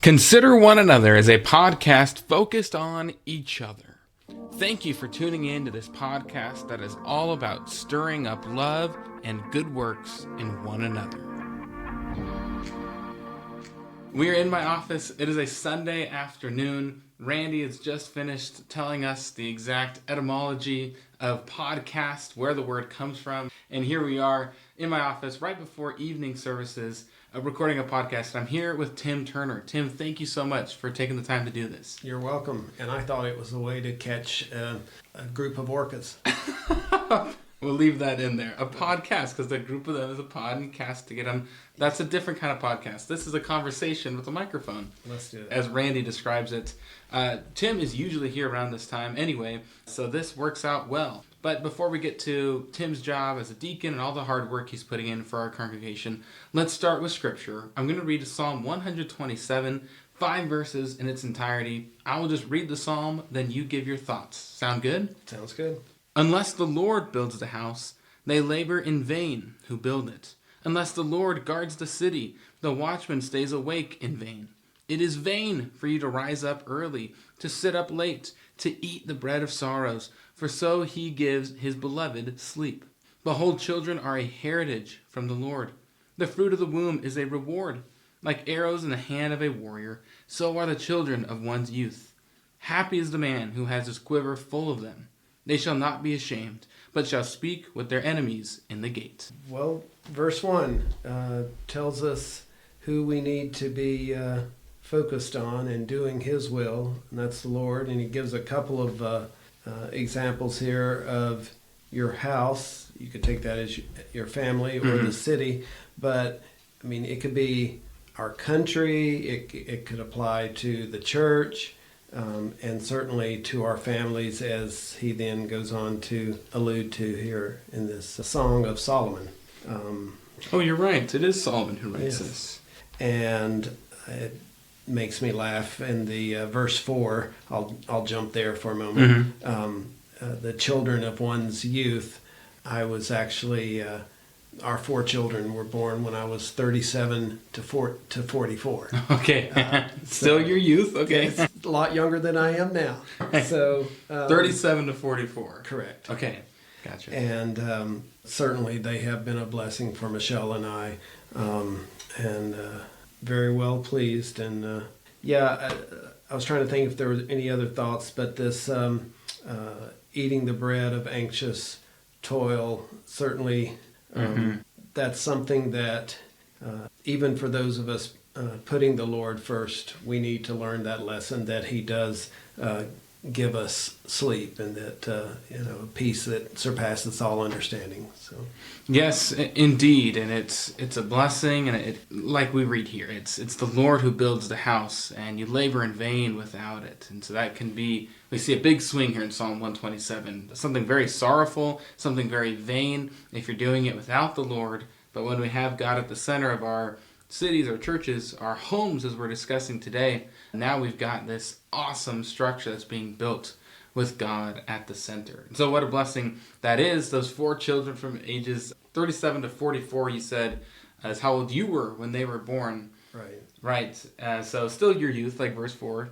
Consider One Another is a podcast focused on each other. Thank you for tuning in to this podcast that is all about stirring up love and good works in one another. We are in my office. It is a Sunday afternoon. Randy has just finished telling us the exact etymology of podcast, where the word comes from. And here we are in my office right before evening services, recording a podcast. I'm here with Tim Turner. Tim, thank you so much for taking the time to do this. You're welcome. And I thought it was a way to catch a group of orcas. We'll leave that in there. A podcast, because the group of them is a podcast to get them. That's a different kind of podcast. This is a conversation with a microphone. Let's do it. As Randy describes it. Tim is usually here around this time anyway, so this works out well. But before we get to Tim's job as a deacon and all the hard work he's putting in for our congregation, let's start with Scripture. I'm going to read Psalm 127, 5 verses in its entirety. I will just read the psalm, then you give your thoughts. Sound good? Sounds good. Unless the Lord builds the house, they labor in vain who build it. Unless the Lord guards the city, the watchman stays awake in vain. It is vain for you to rise up early, to sit up late, to eat the bread of sorrows, for so he gives his beloved sleep. Behold, children are a heritage from the Lord. The fruit of the womb is a reward. Like arrows in the hand of a warrior, so are the children of one's youth. Happy is the man who has his quiver full of them. They shall not be ashamed, but shall speak with their enemies in the gate. Well, verse 1 tells us who we need to be focused on and doing his will, and that's the Lord. And he gives a couple of examples here of your house. You could take that as your family or the city, but I mean, it could be our country, it could apply to the church, and certainly to our families, as he then goes on to allude to here in this Song of Solomon. Oh, you're right. It is Solomon who writes this. And it makes me laugh in the verse 4. I'll jump there for a moment. The children of one's youth. I was actually, our 4 children were born when I was 37 to 44. Okay. Still your youth? Okay. It's a lot younger than I am now. So 37 to 44. Correct. Okay. Gotcha. And certainly they have been a blessing for Michelle and I, and very well pleased. And I was trying to think if there was any other thoughts, but this eating the bread of anxious toil, certainly that's something that even for those of us putting the Lord first, we need to learn that lesson that he does give us sleep, and that peace that surpasses all understanding. So yes, indeed, and it's a blessing, and it, like we read here, it's the Lord who builds the house, and you labor in vain without it. And so that can be, we see a big swing here in Psalm 127, something very sorrowful, something very vain if you're doing it without the Lord. But when we have God at the center of our cities, our churches, our homes, as we're discussing today, now we've got this awesome structure that's being built with God at the center. And so what a blessing that is. Those 4 children from ages 37 to 44, you said, is how old you were when they were born. Right. So still your youth, like verse 4.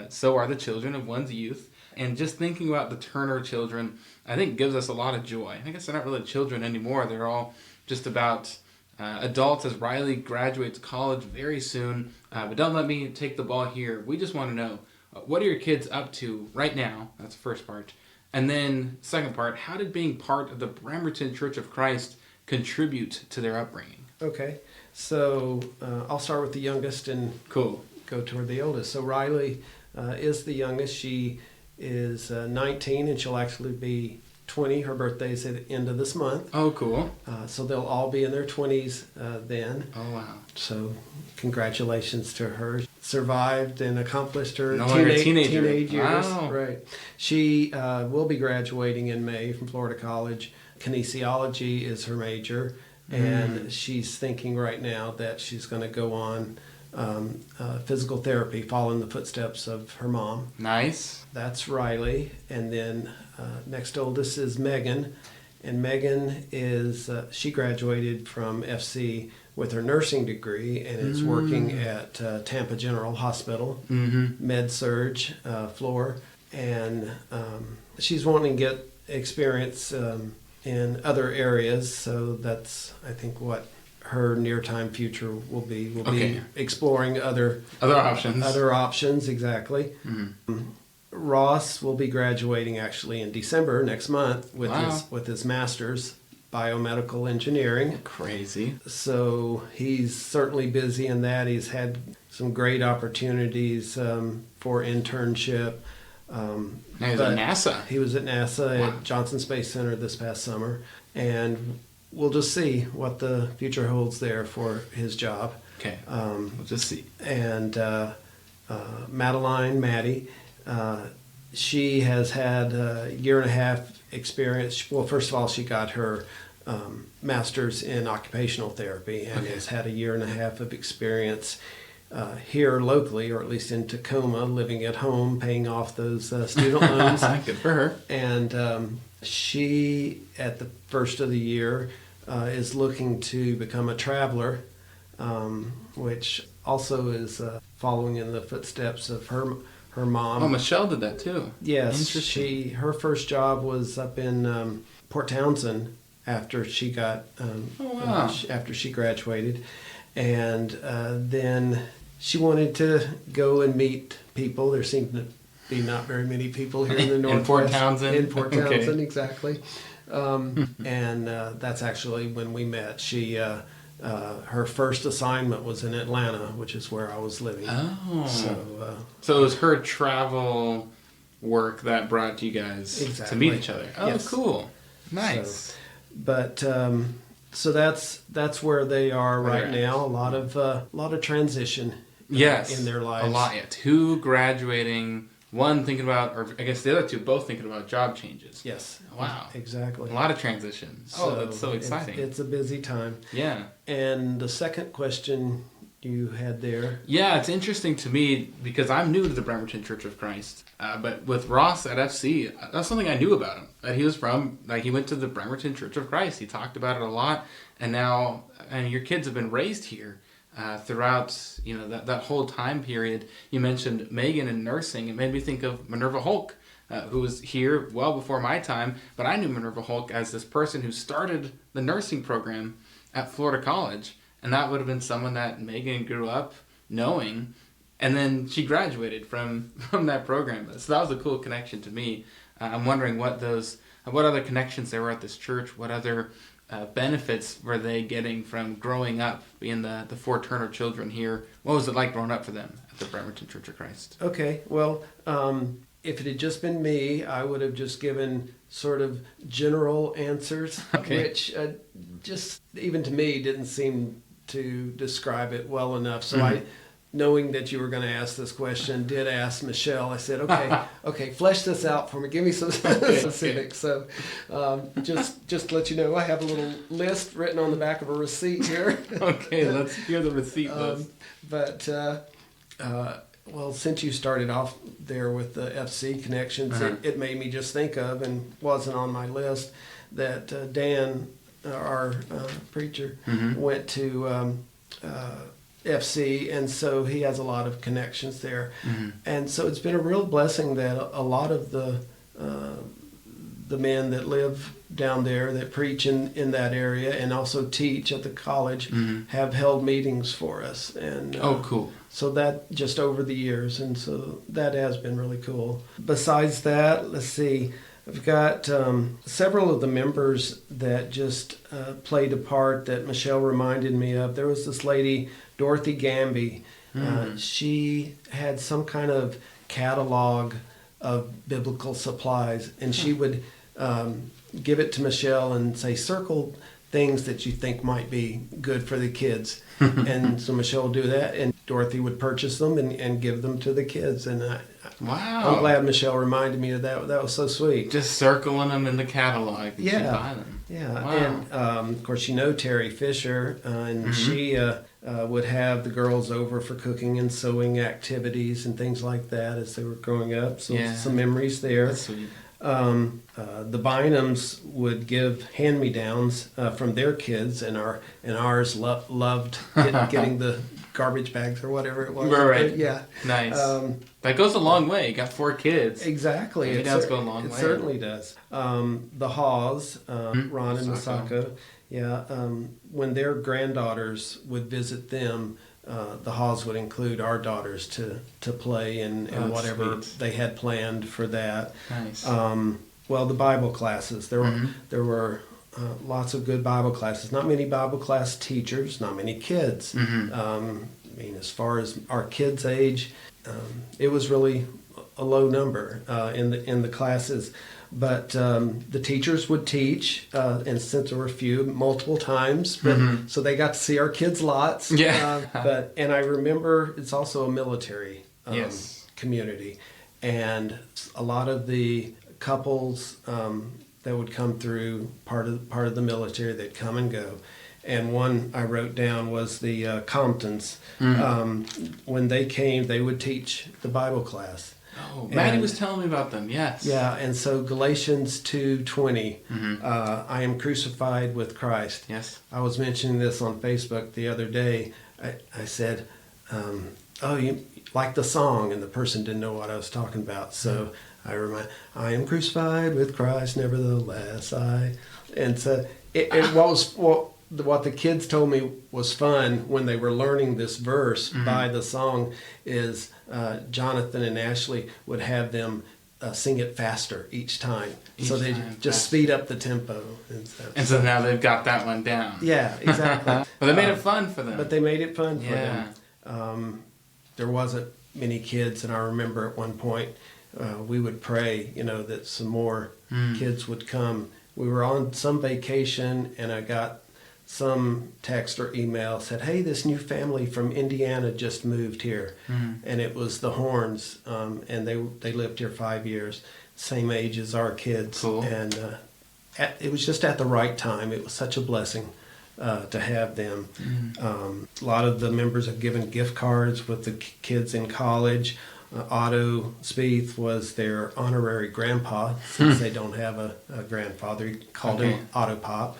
So are the children of one's youth. And just thinking about the Turner children, I think gives us a lot of joy. I guess they're not really children anymore. They're all just about adults, as Riley graduates college very soon. But don't let me take the ball here. We just want to know, what are your kids up to right now? That's the first part. And then second part, how did being part of the Bremerton Church of Christ contribute to their upbringing? Okay, so I'll start with the youngest and Cool. Go toward the oldest. So Riley is the youngest. She is 19, and she'll actually be 20. Her birthday's at the end of this month. Oh, cool. So they'll all be in their 20s then. Oh, wow. So congratulations to her. Survived and accomplished her teenager. teenage years. Wow. Right. She will be graduating in May from Florida College. Kinesiology is her major, and she's thinking right now that she's going to go on physical therapy, following the footsteps of her mom. Nice. That's Riley. And then next oldest is Megan, And Megan is she graduated from FC with her nursing degree and is working at Tampa General Hospital, med surge floor, and she's wanting to get experience in other areas. So that's, I think, what her near time future will be. Be exploring other options. Exactly. Ross will be graduating actually in December next month with his master's biomedical engineering. Crazy. So he's certainly busy in that. He's had some great opportunities for internship. He was at NASA. He was at NASA at Johnson Space Center this past summer, and we'll just see what the future holds there for his job. Okay. We'll just see. And Maddie, she has had a year and a half experience. Well, first of all, she got her master's in occupational therapy and has had a year and a half of experience here locally, or at least in Tacoma, living at home, paying off those student loans. Good for her. And she, at the first of the year, is looking to become a traveler, which also is following in the footsteps of her mom. Oh, Michelle did that too. Yes, her first job was up in Port Townsend after she got after she graduated, and then she wanted to go and meet people. There seemed to be not very many people here in the Northwest. In Port Townsend? In Port Townsend, exactly. And that's actually when we met. She her first assignment was in Atlanta, which is where I was living. Oh. So it was her travel work that brought you guys to meet each other. Oh, yes. Cool. Nice. So that's where they are right now. A lot of transition. In their lives. A lot. Yeah. 2 graduating. 1 thinking about, or I guess the other 2 both thinking about job changes. Yes. Wow. Exactly. A lot of transitions. That's so exciting. It's a busy time. Yeah. And the second question you had there. Yeah, it's interesting to me because I'm new to the Bremerton Church of Christ. But with Ross at FC, that's something I knew about him. That he was he went to the Bremerton Church of Christ. He talked about it a lot. And now, your kids have been raised here. Throughout that whole time period. You mentioned Megan in nursing. It made me think of Minerva Hulk, who was here well before my time, but I knew Minerva Hulk as this person who started the nursing program at Florida College, and that would have been someone that Megan grew up knowing, and then she graduated from that program. So that was a cool connection to me. I'm wondering what other connections there were at this church, what other benefits were they getting from growing up, being the 4 Turner children here? What was it like growing up for them at the Bremerton Church of Christ? Okay, well, if it had just been me, I would have just given sort of general answers, which just even to me didn't seem to describe it well enough. So knowing that you were going to ask this question, did ask Michelle. I said, okay, flesh this out for me. Give me some specifics. So just to let you know, I have a little list written on the back of a receipt here. Okay, let's hear the receipt list. Well, since you started off there with the FC connections, it made me just think of, and wasn't on my list, that Dan, our preacher, went to FC, and so he has a lot of connections there. And so it's been a real blessing that a lot of the men that live down there that preach in that area and also teach at the college have held meetings for us. And cool. So that just over the years, and so that has been really cool. Besides that, let's see, I've got several of the members that just played a part that Michelle reminded me of. There was this lady, Dorothy Gamby. She had some kind of catalog of biblical supplies, and she would give it to Michelle and say, circle things that you think might be good for the kids. And so Michelle would do that, and Dorothy would purchase them and give them to the kids. And wow. I'm glad Michelle reminded me of that. That was so sweet. Just circling them in the catalog. Yeah. Buy them. Yeah. Wow. And of course, Terry Fisher, and she would have the girls over for cooking and sewing activities and things like that as they were growing up. So some memories there. That's sweet. The Bynums would give hand-me-downs from their kids, and ours loved getting the garbage bags or whatever it was. Right. Yeah. Nice. That goes a long way. You got 4 kids. Exactly. It does go a long way. It certainly does. The Haws, Ron and Masako. Masako, yeah, when their granddaughters would visit them, the Haws would include our daughters to play and That's whatever sweet. they had planned for that. Nice. Well, the Bible classes. There were lots of good Bible classes. Not many Bible class teachers. Not many kids. I mean, as far as our kids' age, it was really a low number in the classes. But the teachers would teach, and since there were few, multiple times, so they got to see our kids lots. Yeah. And I remember it's also a military Yes. community, and a lot of the couples that would come through part of the military, they'd come and go. And one I wrote down was the Comptons. When they came, they would teach the Bible class. Oh, Maddie was telling me about them. Yes. Yeah, and so Galatians 2:20, I am crucified with Christ. Yes. I was mentioning this on Facebook the other day. I said, oh, you like the song, and the person didn't know what I was talking about. So I am crucified with Christ, nevertheless and so what the kids told me was fun when they were learning this verse by the song is Jonathan and Ashley would have them sing it faster each time. So they just speed up the tempo. And so now they've got that one down. Yeah, exactly. But they made it fun for them. But they made it fun for Yeah. them. There wasn't many kids, and I remember at one point we would pray, that some more kids would come. We were on some vacation, and I got some text or email said, hey, this new family from Indiana just moved here. And it was the Horns, and they lived here 5 years, same age as our kids. Cool. And it was just at the right time. It was such a blessing to have them. A lot of the members have given gift cards with the kids in college. Otto Spieth was their honorary grandpa, since they don't have a grandfather. He called him Otto Pop.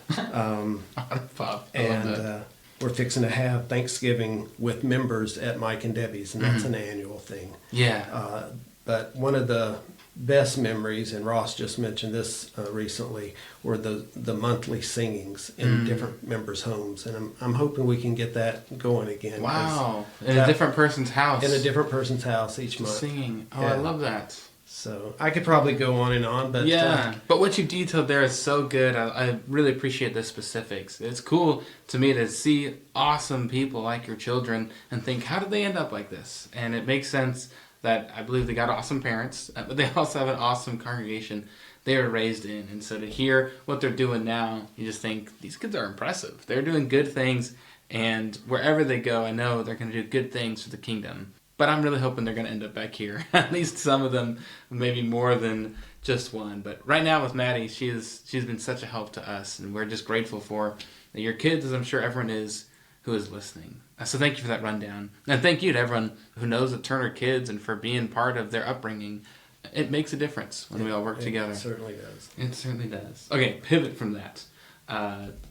Pop. And we're fixing to have Thanksgiving with members at Mike and Debbie's, and that's an annual thing. Yeah. But one of the best memories, and Ross just mentioned this recently, were the monthly singings in different members' homes, and I'm hoping we can get that going again. Wow! In a different person's house. In a different person's house each month. Singing. Oh, Yeah. I love that. So I could probably go on and on, but Yeah, but what you detailed there is so good. I really appreciate the specifics. It's cool to me to see awesome people like your children and think, how did they end up like this? And it makes sense that I believe they got awesome parents, but they also have an awesome congregation they were raised in. And so to hear what they're doing now, you just think, these kids are impressive. They're doing good things, and wherever they go, I know they're going to do good things for the kingdom. But I'm really hoping they're going to end up back here. At least some of them, maybe more than just one. But right now with Maddie, she's been such a help to us, and we're just grateful for your kids, as I'm sure everyone is who is listening. So thank you for that rundown. And thank you to everyone who knows the Turner kids and for being part of their upbringing. It makes a difference when we all work together. It certainly does. It certainly does. Okay, pivot from that.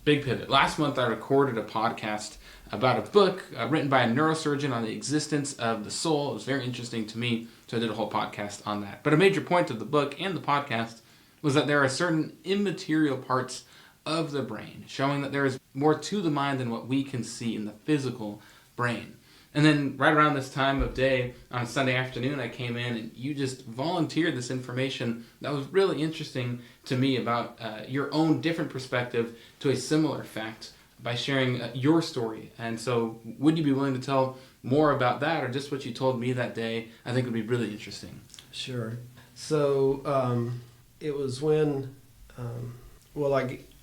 Big pivot. Last month I recorded a podcast about a book written by a neurosurgeon on the existence of the soul. It was very interesting to me, so I did a whole podcast on that. But a major point of the book and the podcast was that there are certain immaterial parts of the brain, showing that there is more to the mind than what we can see in the physical brain. And then right around this time of day, on Sunday afternoon, I came in and you just volunteered this information that was really interesting to me about your own different perspective to a similar fact by sharing your story. And so would you be willing to tell more about that, or just what you told me that day? I think would be really interesting. Sure. So it was when,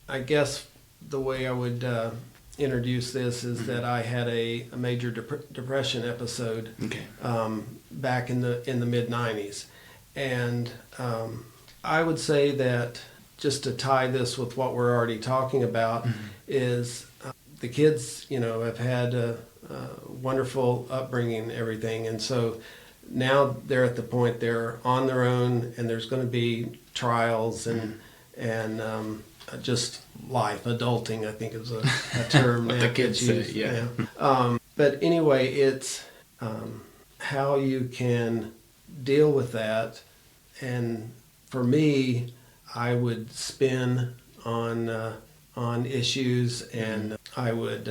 I guess the way I would introduce this is that I had a major depression episode back in the mid-90s. And I would say that, just to tie this with what we're already talking about, is the kids, have had a wonderful upbringing and everything. And so now they're at the point they're on their own, and there's going to be trials and just life. Adulting, I think, is a term what that the kids gets say. used. Yeah. But anyway, it's how you can deal with that. And for me, I would spin on issues, and I would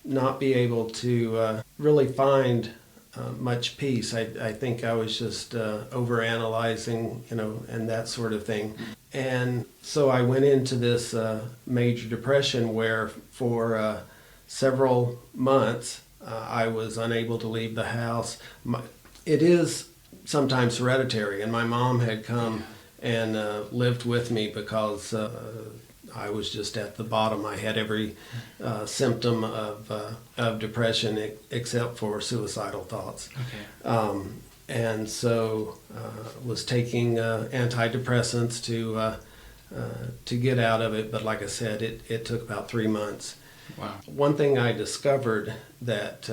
not be able to really find much peace. I think I was just overanalyzing, and that sort of thing. And so I went into this major depression where for several months I was unable to leave the house. It is sometimes hereditary, and my mom had come and lived with me because I was just at the bottom. I had every symptom of depression except for suicidal thoughts. Okay. And so was taking antidepressants to get out of it. But like I said, it took about 3 months. Wow. One thing I discovered that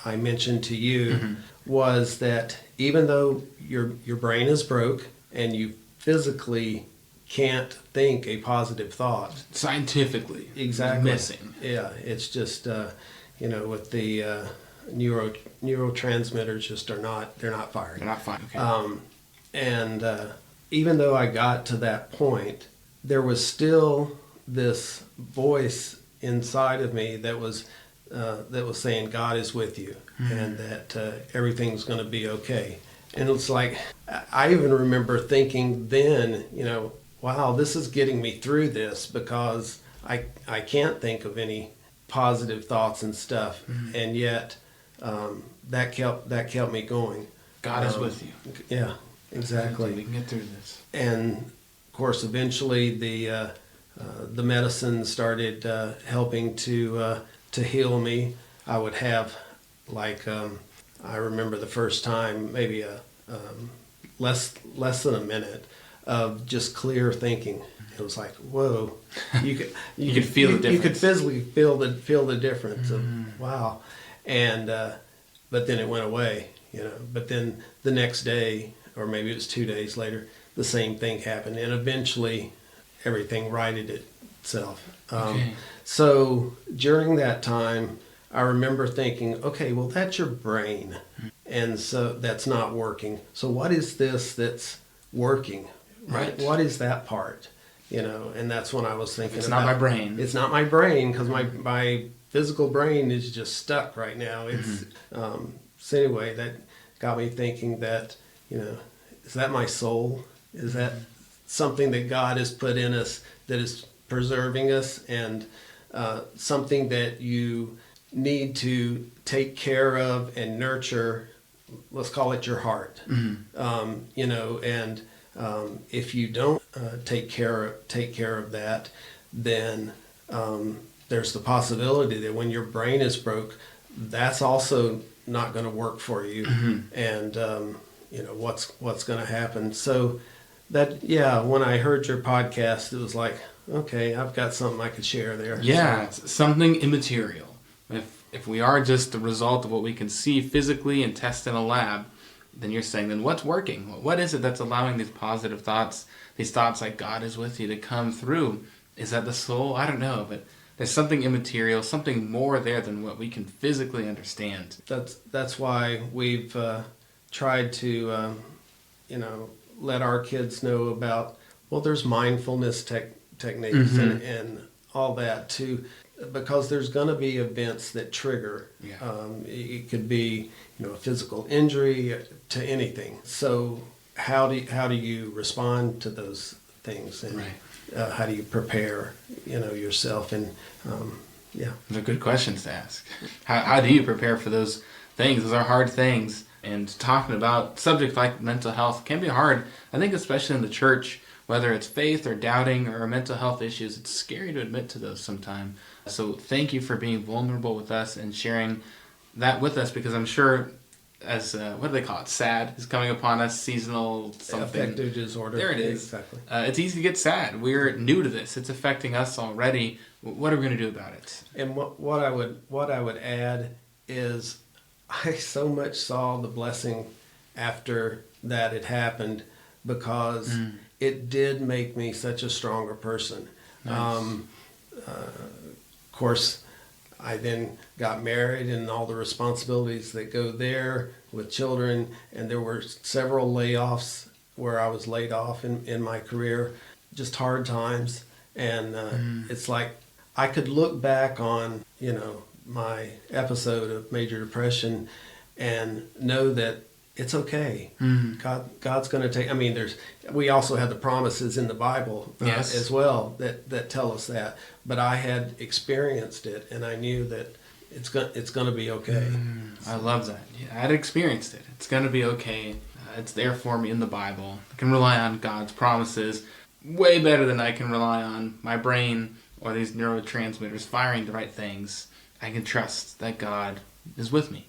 I mentioned to you was that even though your brain is broke and you physically can't think a positive thought, Scientifically, exactly missing. Yeah, it's just with the neurotransmitters just they're not firing. They're not fine. Okay. And even though I got to that point, there was still this voice inside of me that was saying God is with you, and that everything's going to be okay. And it's like, I even remember thinking then, wow, this is getting me through this, because I can't think of any positive thoughts and stuff, and yet that kept me going. God is with you. Yeah, exactly. We can get through this. And of course, eventually the medicine started helping to heal me. I would have I remember the first time maybe less than a minute of just clear thinking. It was like, whoa! You could feel the difference. You could physically feel the difference of wow, and but then it went away, But then the next day, or maybe it was 2 days later, the same thing happened, and eventually everything righted itself. Okay. So during that time, I remember thinking, okay, well, that's your brain, and so that's not working. So what is this that's working? Right. What is that part? And that's when I was thinking It's not my brain. It's not my brain, because my physical brain is just stuck right now. It's so anyway, that got me thinking that, is that my soul? Is that something that God has put in us that is preserving us, and something that you need to take care of and nurture? Let's call it your heart. And if you don't take care of that, then there's the possibility that when your brain is broke, that's also not going to work for you. And what's going to happen. So that, when I heard your podcast, it was like, okay, I've got something I could share there. Yeah, it's something immaterial. If we are just the result of what we can see physically and test in a lab, then you're saying, then what's working? What is it that's allowing these positive thoughts, these thoughts like God is with you, to come through? Is that the soul? I don't know, but there's something immaterial, something more there than what we can physically understand. That's why we've tried to, let our kids know about, well, there's mindfulness techniques and all that too, because there's going to be events that trigger. It could be, a physical injury to anything. So how do you respond to those things, and how do you prepare, yourself? And They're good questions to ask. How do you prepare for those things? Those are hard things. And talking about subjects like mental health can be hard. I think especially in the church, whether it's faith or doubting or mental health issues, it's scary to admit to those sometimes. So thank you for being vulnerable with us and sharing that with us, because I'm sure, as what do they call it? SAD is coming upon us, seasonal something. Affective disorder. There it is. Exactly. It's easy to get sad. We're new to this. It's affecting us already. What are we going to do about it? And what I would add is, I so much saw the blessing after that had happened because it did make me such a stronger person. Nice. Of course, I then got married and all the responsibilities that go there with children, and there were several layoffs where I was laid off in my career, just hard times. And it's like I could look back on, my episode of major depression and know that it's okay. God's going to take. I mean, we also have the promises in the Bible Yes. as well that tell us that. But I had experienced it, and I knew that it's going to be okay. I love that. Yeah, I'd experienced it. It's going to be okay. It's there for me in the Bible. I can rely on God's promises way better than I can rely on my brain or these neurotransmitters firing the right things. I can trust that God is with me.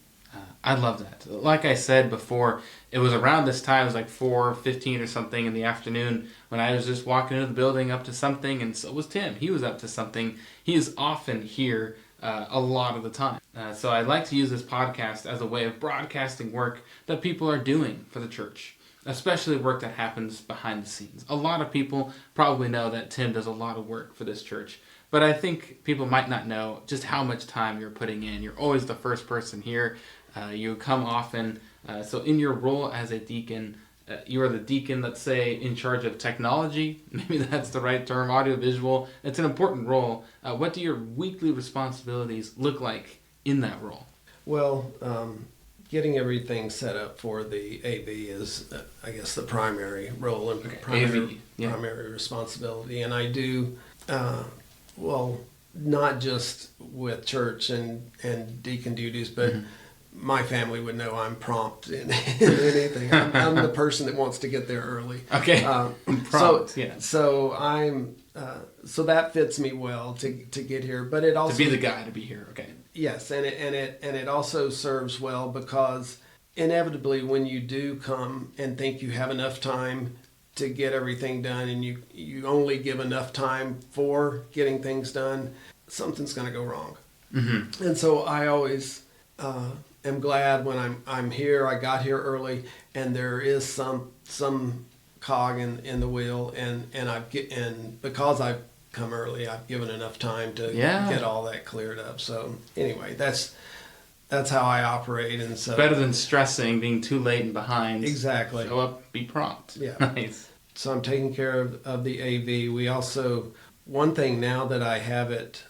I love that. Like I said before, it was around this time, it was like 4:15 or something in the afternoon, when I was just walking into the building up to something, and so was Tim. He was up to something. He is often here a lot of the time. So I like to use this podcast as a way of broadcasting work that people are doing for the church, especially work that happens behind the scenes. A lot of people probably know that Tim does a lot of work for this church, but I think people might not know just how much time you're putting in. You're always the first person here. You come often. So in your role as a deacon, you are the deacon, let's say, in charge of technology. Maybe that's the right term, audiovisual. It's an important role. What do your weekly responsibilities look like in that role? Well, getting everything set up for the AV is, I guess, the primary role and primary responsibility. And I do, not just with church and deacon duties, but my family would know I'm prompt in anything. I'm the person that wants to get there early. Okay. Prompt, So I'm. So that fits me well to get here, but it also to be the guy to be here. Okay. Yes, and it also serves well because inevitably when you do come and think you have enough time to get everything done, and you only give enough time for getting things done, something's going to go wrong. Mm-hmm. And so I always am glad when I'm here. I got here early, and there is some cog in the wheel, and because I've come early, I've given enough time to get all that cleared up. So anyway, that's how I operate, and so better than stressing, being too late and behind. Exactly. Show up, be prompt. Yeah. Nice. So I'm taking care of the AV. We also, one thing now that I have it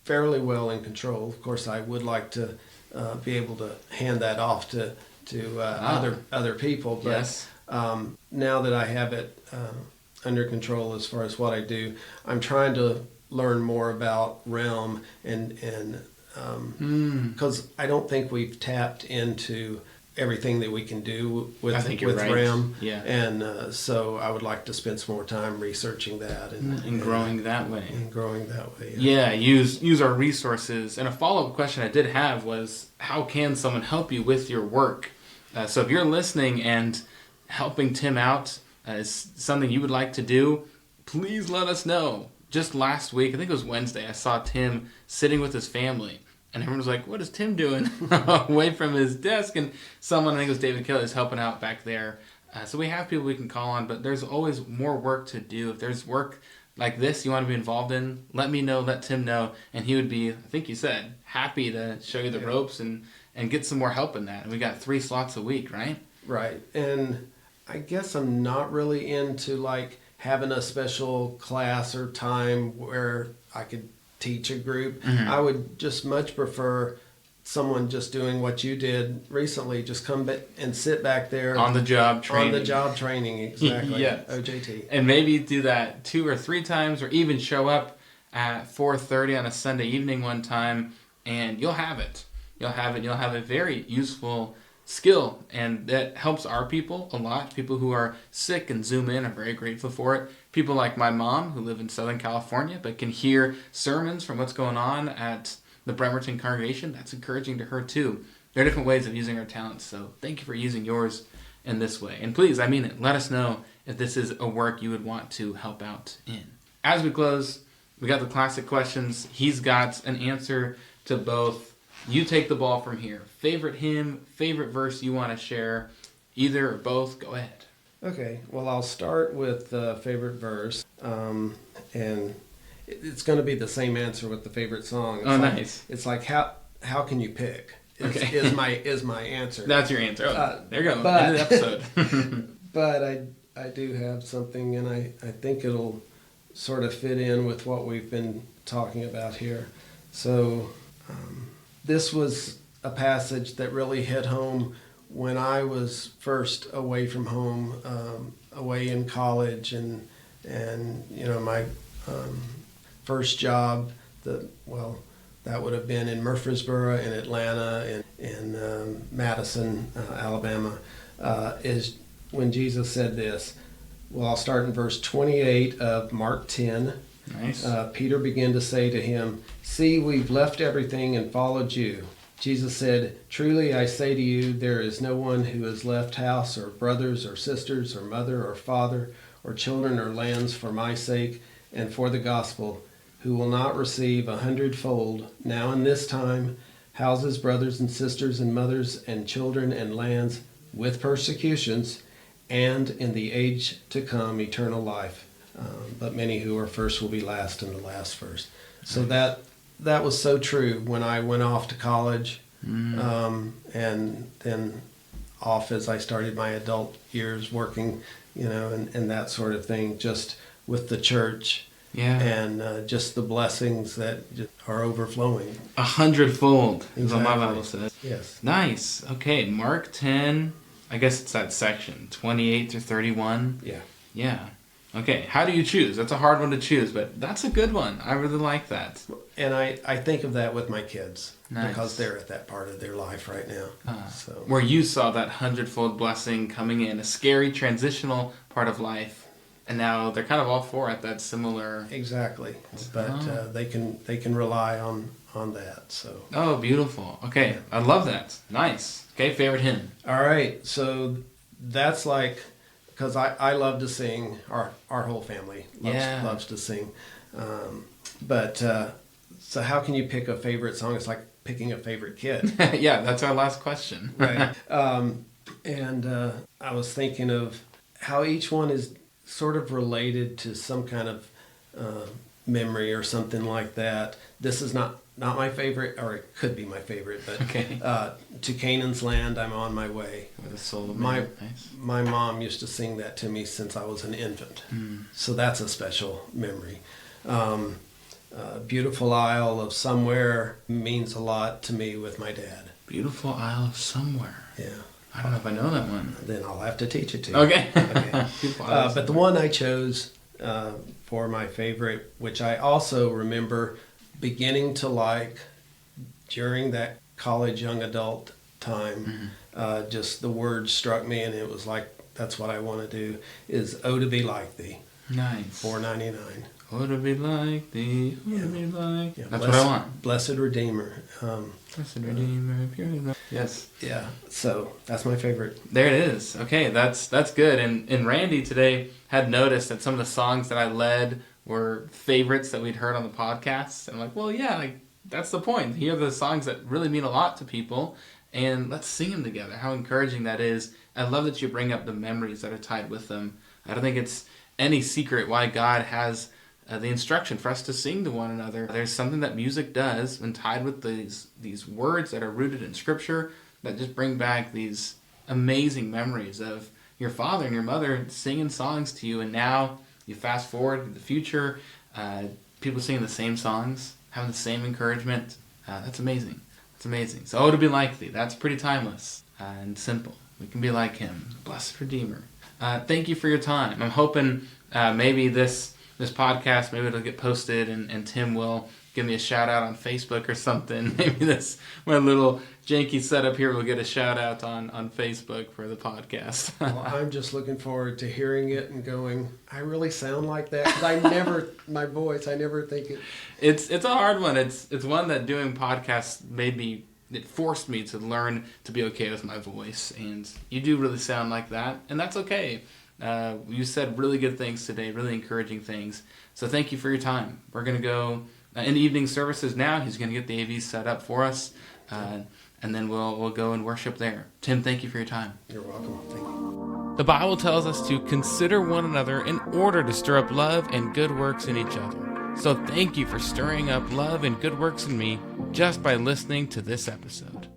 fairly well in control. Of course, I would like to be able to hand that off to other people, but yes. Now that I have it under control as far as what I do, I'm trying to learn more about Realm and because I don't think we've tapped into everything that we can do with right. Realm. Yeah. And so I would like to spend some more time researching that and growing that way. And growing that way. Yeah, use our resources. And a follow-up question I did have was, how can someone help you with your work? So if you're listening and helping Tim out is something you would like to do, please let us know. Just last week, I think it was Wednesday, I saw Tim sitting with his family. And everyone was like, what is Tim doing away from his desk? And someone, I think it was David Kelly, is helping out back there. So we have people we can call on, but there's always more work to do. If there's work like this you want to be involved in, let me know, let Tim know. And he would be, I think you said, happy to show you the ropes and get some more help in that. And we got 3 slots a week, right? Right. And I guess I'm not really into like having a special class or time where I could teach a group. Mm-hmm. I would just much prefer someone just doing what you did recently, just come back and sit back there. On the job training. Exactly. Yes. OJT. And maybe do that 2 or 3 times, or even show up at 4:30 on a Sunday evening one time, and you'll have it. You'll have a very useful skill, and that helps our people a lot. People who are sick and Zoom in are very grateful for it. People like my mom, who live in Southern California but can hear sermons from what's going on at the Bremerton congregation, that's encouraging to her too. There are different ways of using our talents, so thank you for using yours in this way. And please, I mean it, let us know if this is a work you would want to help out in. As we close, we got the classic questions. He's got an answer to both You take the ball from here. Favorite hymn, favorite verse you want to share, either or both, go ahead. Okay, well, I'll start with the favorite verse, and it's going to be the same answer with the favorite song. It's Nice. It's like how can you pick? Okay. Is my answer. That's your answer. There you go. but- End of the episode. But I do have something, and I think it'll sort of fit in with what we've been talking about here. So this was a passage that really hit home when I was first away from home, away in college, and my first job. That would have been in Murfreesboro, in Atlanta, in Madison, Alabama. Is when Jesus said this. Well, I'll start in verse 28 of Mark 10. Nice. Peter began to say to him, "See, we've left everything and followed you." Jesus said, "Truly I say to you, there is no one who has left house or brothers or sisters or mother or father or children or lands for my sake and for the gospel, who will not receive 100-fold now in this time, houses, brothers and sisters and mothers and children and lands with persecutions, and in the age to come eternal life. But many who are first will be last, and the last first." So that was so true when I went off to college, and then off as I started my adult years working, and that sort of thing, just with the church. Yeah. And just the blessings that just are overflowing. 100-fold is what my Exactly. Bible says. Yes. Nice. Okay, Mark 10, I guess it's that section, 28 through 31. Yeah. Yeah. Okay, how do you choose? That's a hard one to choose, but that's a good one. I really like that. And I think of that with my kids. Nice. Because they're at that part of their life right now. So Where you saw that 100-fold blessing coming in, a scary transitional part of life, and now they're kind of all for it, that similar... exactly. But they can rely on that. So. Oh, beautiful. Okay, I love that. Nice. Okay, favorite hymn. All right. So that's like, because I love to sing. Our whole family loves to sing. So how can you pick a favorite song? It's like picking a favorite kid. Yeah, that's our last question. Right. I was thinking of how each one is sort of related to some kind of memory or something like that. This is not my favorite, or it could be my favorite, but Okay. To Canaan's Land, I'm on my way. With a soul of My man. Nice. my mom used to sing that to me since I was an infant. So that's a special memory. Beautiful Isle of Somewhere means a lot to me with my dad. Beautiful Isle of Somewhere. Yeah. I don't know if I know that one. Then I'll have to teach it to you. Okay. Okay. Beautiful Isle of But the Somewhere. one I chose for my favorite, which I also remember beginning to like during that college young adult time, just the word struck me, and it was like, that's what I want to do, is "Oh, to be like thee," Nice. $4.99. Oh, to be like thee, oh, to be like... Yeah, That's what I want. Blessed Redeemer. Blessed Redeemer, pure love. Yes. Yeah, so that's my favorite. There it is. Okay, that's good. And Randy today had noticed that some of the songs that I led were favorites that we'd heard on the podcast. And I'm like, well, yeah, like that's the point. Here are the songs that really mean a lot to people, and let's sing them together. How encouraging that is. I love that you bring up the memories that are tied with them. I don't think it's any secret why God has the instruction for us to sing to one another. There's something that music does when tied with these words that are rooted in Scripture that just bring back these amazing memories of your father and your mother singing songs to you, and now you fast forward to the future, people singing the same songs, having the same encouragement. That's amazing. That's amazing. So, "Oh, to be like thee," that's pretty timeless and simple. We can be like him, blessed Redeemer. Thank you for your time. I'm hoping maybe this podcast, maybe it'll get posted and Tim will give me a shout out on Facebook or something. Maybe my little janky setup here will get a shout out on Facebook for the podcast. Well, I'm just looking forward to hearing it and going, I really sound like that? Because my voice, I never think it. It's a hard one. It's one that doing podcasts it forced me to learn to be okay with my voice. And you do really sound like that, and that's okay. You said really good things today, really encouraging things. So thank you for your time. We're going to go in the evening services now. He's going to get the AV set up for us. and then we'll go and worship there. Tim, thank you for your time. You're welcome. Thank you. The Bible tells us to consider one another in order to stir up love and good works in each other. So thank you for stirring up love and good works in me just by listening to this episode.